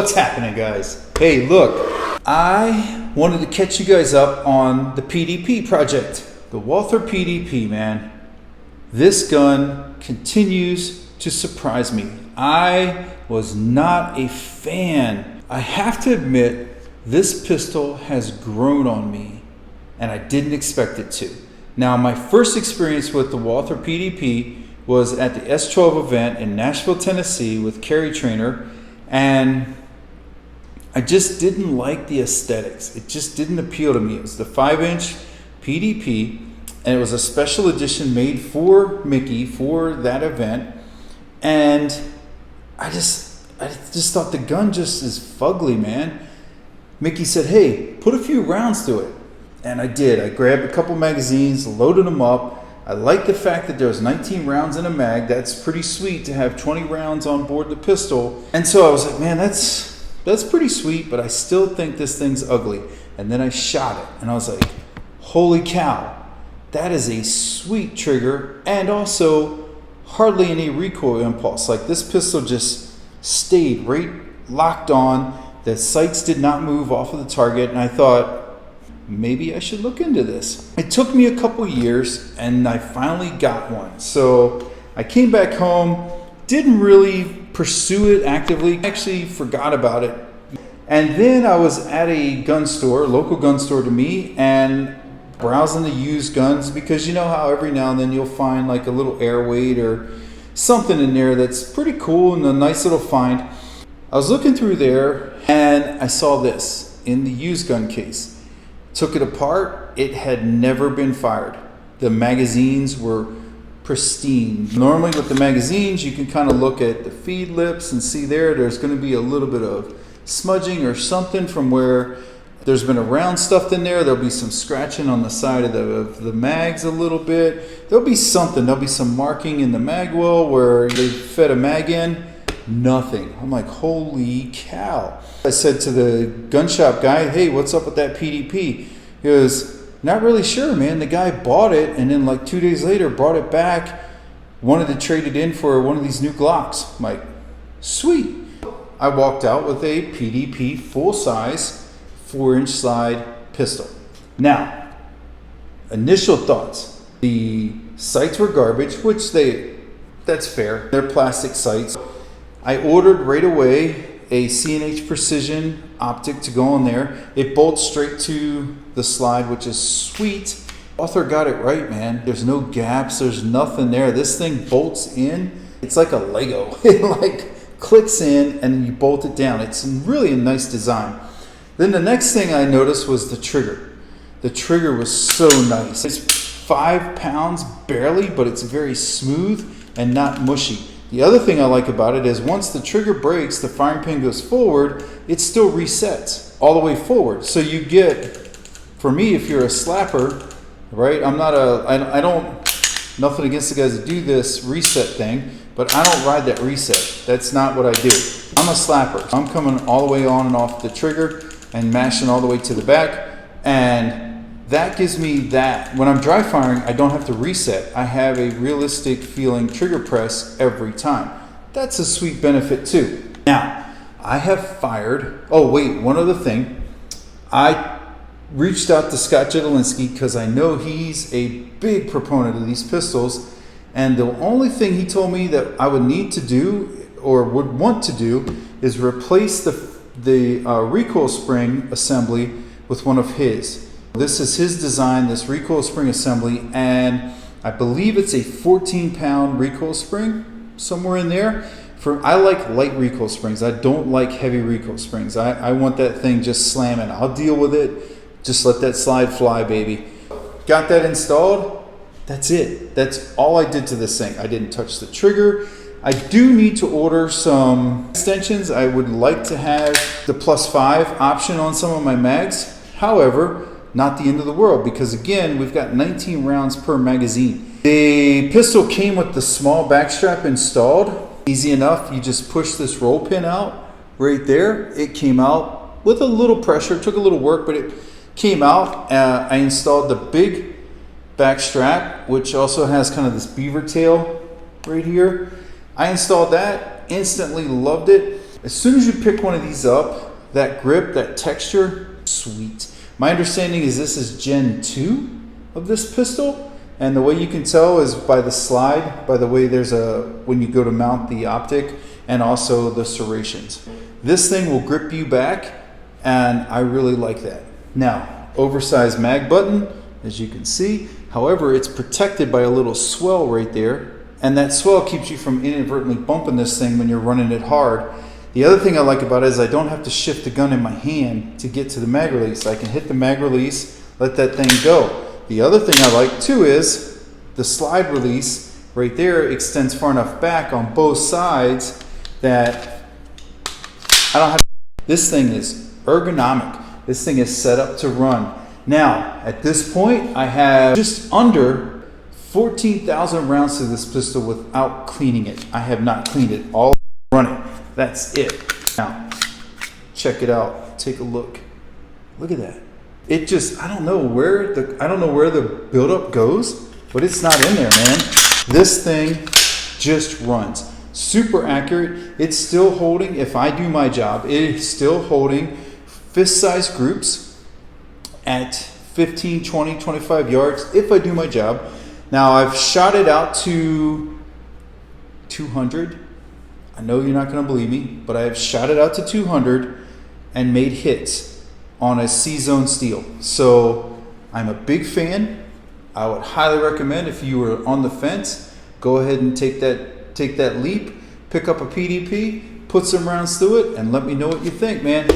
What's happening, guys? Hey, look, I wanted to catch you guys up on the PDP project. The Walther PDP, man. This gun continues to surprise me. I was not a fan. I have to admit, this pistol has grown on me, and I didn't expect it to. Now, my first experience with the Walther PDP was at the S12 event in Nashville, Tennessee with Carry Trainer, and I just didn't like the aesthetics. It just didn't appeal to me. It was the 5-inch PDP, and it was a special edition made for Mickey for that event. And I just thought the gun just is fugly, man. Mickey said, hey, put a few rounds to it. And I did. I grabbed a couple magazines, loaded them up. I like the fact that there was 19 rounds in a mag. That's pretty sweet to have 20 rounds on board the pistol. And so I was like, man, that's pretty sweet, but I still think this thing's ugly. And then I shot it, and I was like, holy cow, that is a sweet trigger, and also hardly any recoil impulse. Like, this pistol just stayed right locked on. The sights did not move off of the target, and I thought, maybe I should look into this. It took me a couple years, and I finally got one. So I came back home, didn't really pursue it actively, actually forgot about it. And then I was at a gun store, local gun store to me, and browsing the used guns, because you know how every now and then you'll find like a little air weight or something in there that's pretty cool and a nice little find. I was looking through there and I saw this in the used gun case. Took it apart, it had never been fired. The magazines were pristine. Normally with the magazines, you can kind of look at the feed lips and see there's going to be a little bit of smudging or something from where there's been a round stuffed in there. There'll be some scratching on the side of the mags a little bit. There'll be something. There'll be some marking in the mag well where they fed a mag in. Nothing. I'm like, holy cow. I said to the gun shop guy, hey, what's up with that PDP? He goes, not really sure, man. The guy bought it and then like 2 days later brought it back, wanted to trade it in for one of these new Glocks. I'm like, sweet. I walked out with a PDP full-size 4-inch slide pistol. Now, initial thoughts. The sights were garbage, which that's fair. They're plastic sights. I ordered right away a C&H Precision optic to go on there. It bolts straight to the slide, which is sweet. Walther got it right, man. There's no gaps, there's nothing there. This thing bolts in. It's like a Lego. It like clicks in and you bolt it down. It's really a nice design. Then the next thing I noticed was the trigger. The trigger was so nice. It's 5 pounds barely, but it's very smooth and not mushy. The other thing I like about it is once the trigger breaks, the firing pin goes forward, it still resets all the way forward. So you get, for me, if you're a slapper, right? I don't, nothing against the guys that do this reset thing, but I don't ride that reset. That's not what I do. I'm a slapper. I'm coming all the way on and off the trigger and mashing all the way to the back, and that gives me that. When I'm dry firing, I don't have to reset. I have a realistic feeling trigger press every time. That's a sweet benefit too. Now, I have fired, oh wait, one other thing. I reached out to Scott Jedlinski because I know he's a big proponent of these pistols, and the only thing he told me that I would need to do or would want to do is replace the recoil spring assembly with one of his. This is his design, this recoil spring assembly, and I believe it's a 14-pound recoil spring, somewhere in there. I like light recoil springs. I don't like heavy recoil springs. I want that thing just slamming. I'll deal with it. Just let that slide fly, baby. Got that installed. That's it. That's all I did to this thing. I didn't touch the trigger. I do need to order some extensions. I would like to have the +5 option on some of my mags. However, not the end of the world, because again, we've got 19 rounds per magazine. The pistol came with the small backstrap installed. Easy enough. You just push this roll pin out right there. It came out with a little pressure. It took a little work, but it came out. I installed the big backstrap, which also has kind of this beaver tail right here. I installed that, instantly loved it. As soon as you pick one of these up, that grip, that texture, sweet. My understanding is this is Gen 2 of this pistol, and the way you can tell is by the slide, by the way there's when you go to mount the optic, and also the serrations. This thing will grip you back, and I really like that. Now, oversized mag button, as you can see. However, it's protected by a little swell right there, and that swell keeps you from inadvertently bumping this thing when you're running it hard. The other thing I like about it is I don't have to shift the gun in my hand to get to the mag release. I can hit the mag release, let that thing go. The other thing I like too is the slide release right there extends far enough back on both sides that I don't have. This thing is ergonomic. This thing is set up to run. Now, at this point, I have just under 14,000 rounds to this pistol without cleaning it. I have not cleaned it, all running. That's it. Now, check it out. Take a look. Look at that. It just, I don't know where the buildup goes, but it's not in there, man. This thing just runs. Super accurate. It's still holding, if I do my job, it is still holding fist-sized groups at 15, 20, 25 yards if I do my job. Now, I've shot it out to 200. I know you're not going to believe me, but I have shot it out to 200 and made hits on a C-zone steel. So I'm a big fan. I would highly recommend, if you were on the fence, go ahead and take that leap, pick up a PDP, put some rounds through it, and let me know what you think, man.